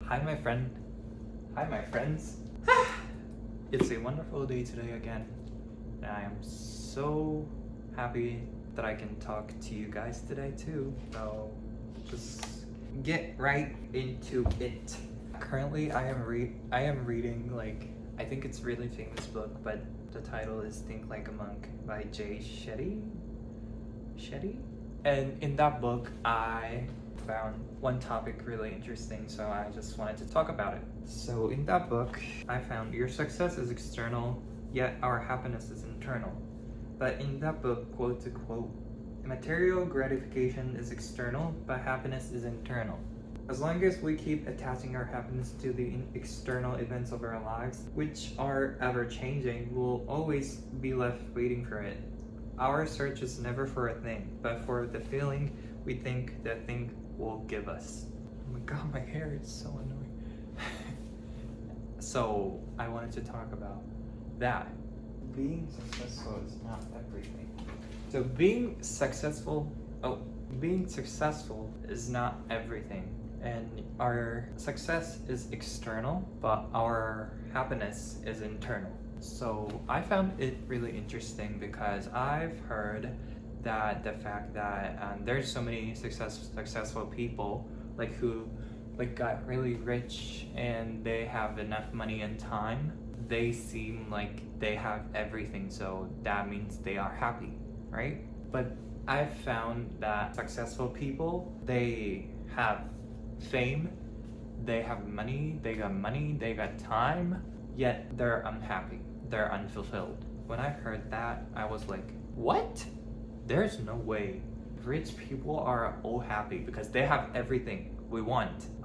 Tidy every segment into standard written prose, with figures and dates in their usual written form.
Hi, my friend. Hi, my friends. It's a wonderful day today again. And I am so happy that I can talk to you guys today too. So just get right into it. Currently, I am reading I think it's a really famous book, but the title is Think Like a Monk by Jay Shetty. And in that book, I found one topic really interesting, so I just wanted to talk about it. So in that book, I found your success is external, yet our happiness is internal. But in that book, quote to quote, material gratification is external, but happiness is internal. As long as we keep attaching our happiness to the external events of our lives, which are ever changing, we'll always be left waiting for it. Our search is never for a thing, but for the feeling we think that thing will give us. Oh my god, my hair is so annoying. So I wanted to talk about that. Being successful is not everything. So being successful is not everything. And our success is external, but our happiness is internal. So I found it really interesting because I've heard that the fact that there's so many successful people who got really rich and they have enough money and time. They seem like they have everything, so that means they are happy, right? But I've found that successful people, they have fame, they have money, they got time, yet they're unhappy, they're unfulfilled. When I heard that, I was like, what? There's no way rich people are all happy because they have everything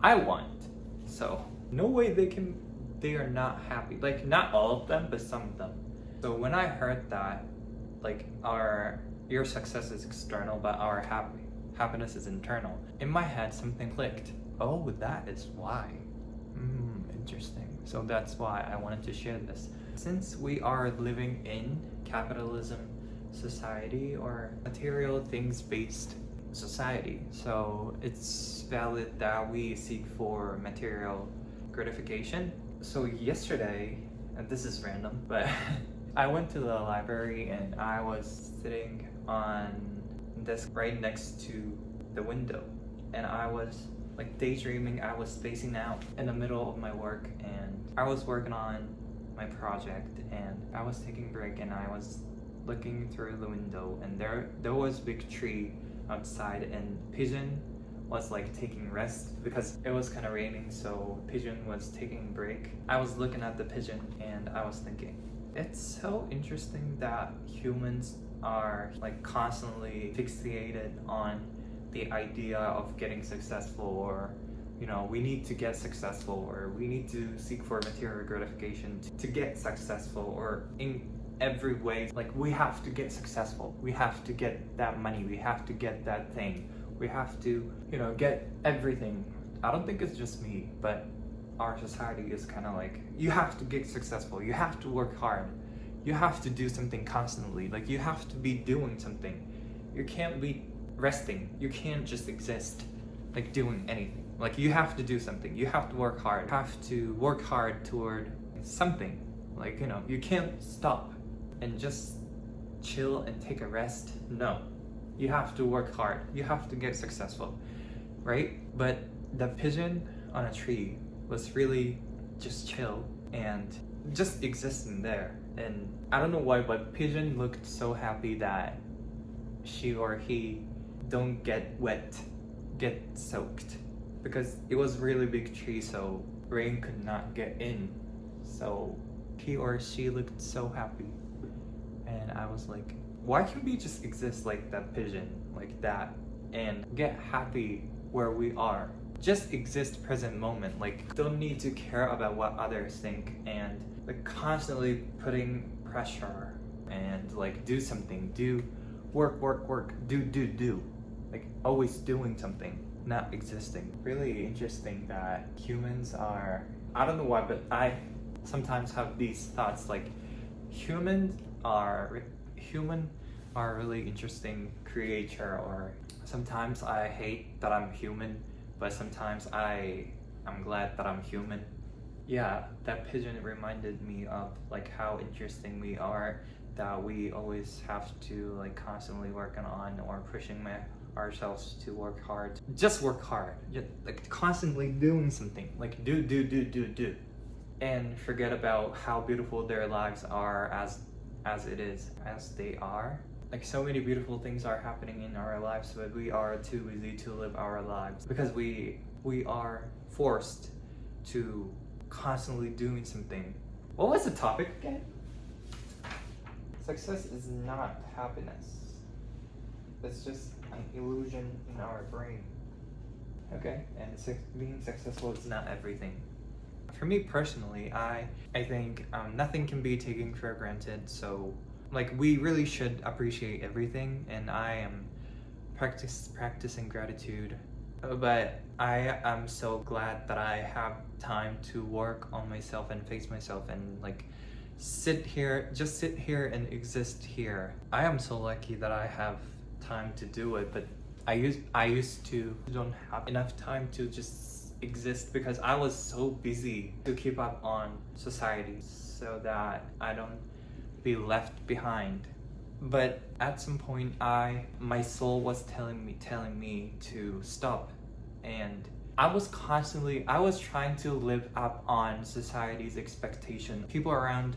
I want. So no way they are not happy. Not all of them, but some of them. So when I heard that, your success is external, but our happiness is internal, in my head something clicked. Oh, that is why. Interesting. So that's why I wanted to share this. Since we are living in capitalism society or material things based society, so it's valid that we seek for material gratification. So yesterday, and this is random, but I went to the library and I was sitting on desk right next to the window, and I was daydreaming. I was spacing out in the middle of my work, and I was working on my project, and I was taking a break, and I was looking through the window, and there was a big tree outside, and pigeon was taking rest because it was kind of raining, so pigeon was taking a break. I was looking at the pigeon and I was thinking, it's so interesting that humans are constantly fixated on the idea of getting successful, or we need to get successful, or we need to seek for material gratification to get successful, or in every way we have to get successful, we have to get that money, we have to get that thing, we have to get everything. I don't think it's just me, but our society is kind of you have to get successful, you have to work hard, you have to do something constantly, you have to be doing something, you can't be resting, you can't just exist doing anything. You have to do something, you have to work hard, you have to work hard toward something. You can't stop and just chill and take a rest. No, you have to work hard, you have to get successful, right? But the pigeon on a tree was really just chill and just existing there. And I don't know why, but pigeon looked so happy that she or he don't get wet, get soaked, because it was really big tree, so rain could not get in. So he or she looked so happy, and I was like, why can't we just exist like that pigeon, like that, and get happy where we are? Just exist present moment, don't need to care about what others think, and constantly putting pressure and do something, do work, do, always doing something, not existing. Really interesting that humans are, I don't know why, but I sometimes have these thoughts human are a really interesting creature, or sometimes I hate that I'm human, but sometimes I I'm glad that I'm human. Yeah, that pigeon reminded me of like how interesting we are, that we always have to like constantly working on or pushing ourselves to work hard. Just work hard. Just like constantly doing something. Like do. And forget about how beautiful their lives are as it is, as they are. Like so many beautiful things are happening in our lives, but we are too busy to live our lives because we are forced to constantly doing something. What was the topic again? Success is not happiness. It's just an illusion in our brain. Okay, and being successful is not everything. For me personally, I think nothing can be taken for granted. So, like, we really should appreciate everything, and I am practicing gratitude. But I am so glad that I have time to work on myself and face myself and like sit here and exist here. I am so lucky that I have time to do it, but I used to don't have enough time to just exist because I was so busy to keep up on society so that I don't be left behind. But at some point my soul was telling me to stop, and I was trying to live up on society's expectation, people around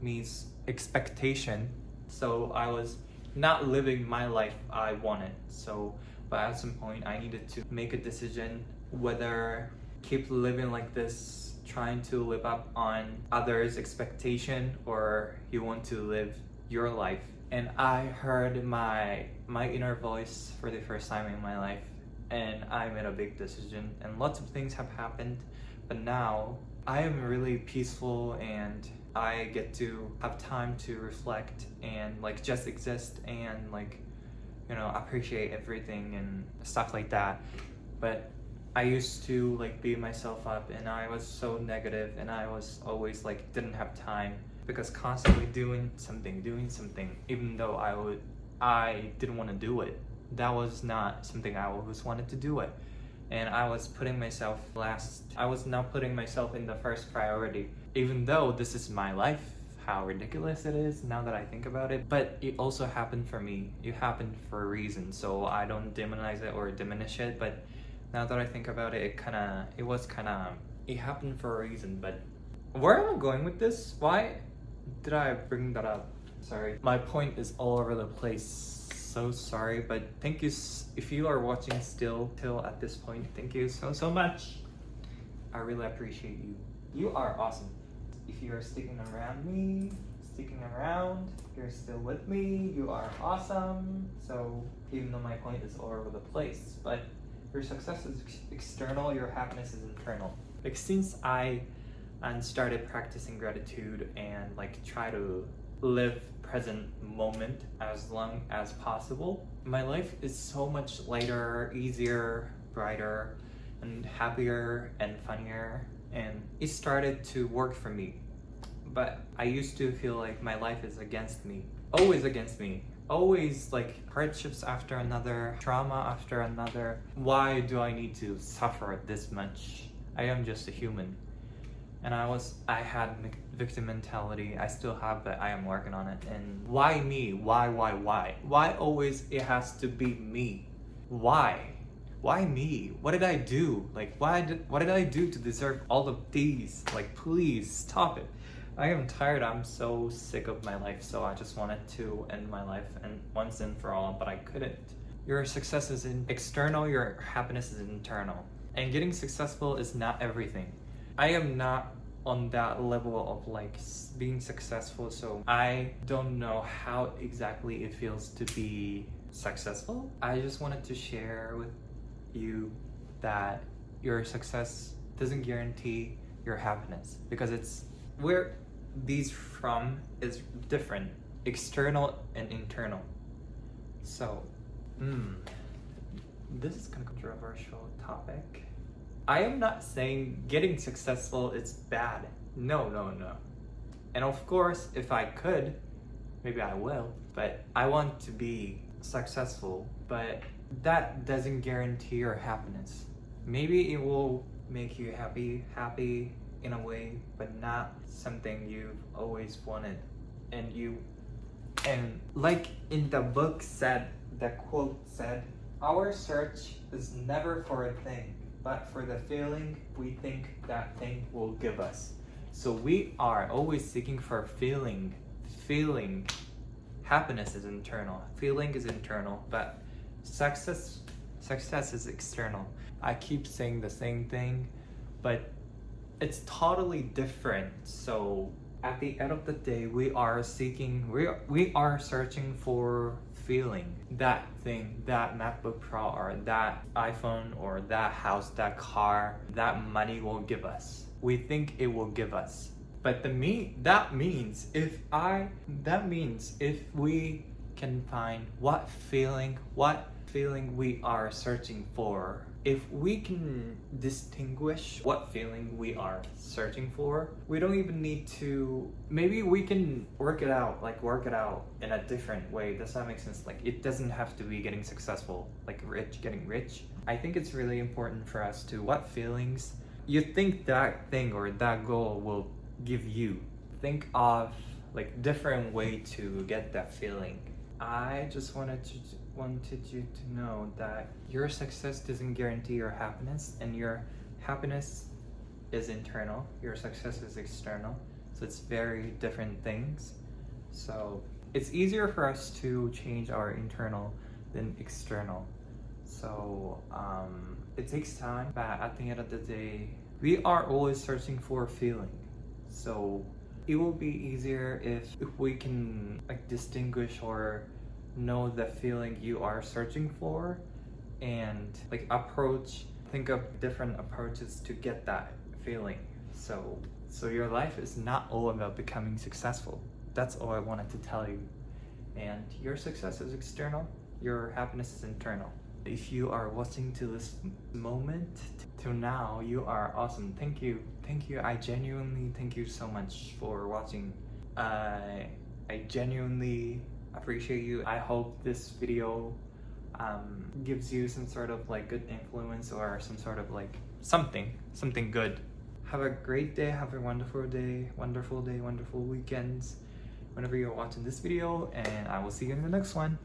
me's expectation. So I was not living my life I wanted. So but at some point I needed to make a decision whether keep living like this, trying to live up on others' expectation, or you want to live your life. And I heard my inner voice for the first time in my life, and I made a big decision, and lots of things have happened, but now I am really peaceful and I get to have time to reflect and like just exist and like, you know, appreciate everything and stuff like that. But I used to like beat myself up, and I was so negative, and I was always like didn't have time because constantly doing something, even though I didn't want to do it. That was not something I always wanted to do it. And I was putting myself last. I was not putting myself in the first priority, even though this is my life. How ridiculous it is now that I think about it. But it also happened for me. It happened for a reason. So I don't demonize it or diminish it. But now that I think about it, it happened for a reason. But where am I going with this? Why did I bring that up? Sorry. My point is all over the place. So sorry, but thank you if you are watching still till at this point. Thank you so much. I really appreciate you. You are awesome. If you are sticking around, you're still with me, you are awesome. So even though my point is all over the place, but your success is external, your happiness is internal. Like since I started practicing gratitude and like try to live present moment as long as possible, my life is so much lighter, easier, brighter, and happier and funnier, and it started to work for me. But I used to feel like my life is against me, always like hardships after another, trauma after another. Why do I need to suffer this much? I am just a human. And I had victim mentality. I still have, but I am working on it. And why me? Why? Why always it has to be me? Why? Why me? What did I do? Like, what did I do to deserve all of these? Like, please stop it. I am tired. I'm so sick of my life. So I just wanted to end my life and once and for all, but I couldn't. Your success is external. Your happiness is internal. And getting successful is not everything. I am not on that level of like being successful, so I don't know how exactly it feels to be successful. I just wanted to share with you that your success doesn't guarantee your happiness, because it's where these from is different, external and internal. So this is kind of a controversial topic. I am not saying getting successful is bad. No. And of course, if I could, maybe I will. But I want to be successful. But that doesn't guarantee your happiness. Maybe it will make you happy in a way, but not something you've always wanted. And like in the book said, the quote said, our search is never for a thing, but for the feeling we think that thing will give us. So we are always seeking for feeling. Happiness is internal, feeling is internal, but success is external. I keep saying the same thing, but it's totally different. So at the end of the day, we are searching for feeling, that thing, that MacBook Pro or that iPhone or that house, that car, that money will give us. We think it will give us. But that means if we can find what feeling we are searching for, if we can distinguish what feeling we are searching for, we don't even need to, maybe we can work it out in a different way. Does that make sense? Like, it doesn't have to be getting successful, like getting rich. I think it's really important for us to, what feelings you think that thing or that goal will give you. Think of like different way to get that feeling. I just wanted you to know that your success doesn't guarantee your happiness, and your happiness is internal, your success is external. So it's very different things. So it's easier for us to change our internal than external. So it takes time, but at the end of the day, we are always searching for a feeling. So it will be easier if we can like distinguish or know the feeling you are searching for, and like think of different approaches to get that feeling. So your life is not all about becoming successful. That's all I wanted to tell you. And your success is external, your happiness is internal. If you are watching to this moment till now, you are awesome. Thank you. I genuinely thank you so much for watching. I genuinely appreciate you. I hope this video gives you some sort of like good influence or some sort of like something good. Have a great day, have a wonderful day, wonderful weekends whenever you're watching this video, and I will see you in the next one.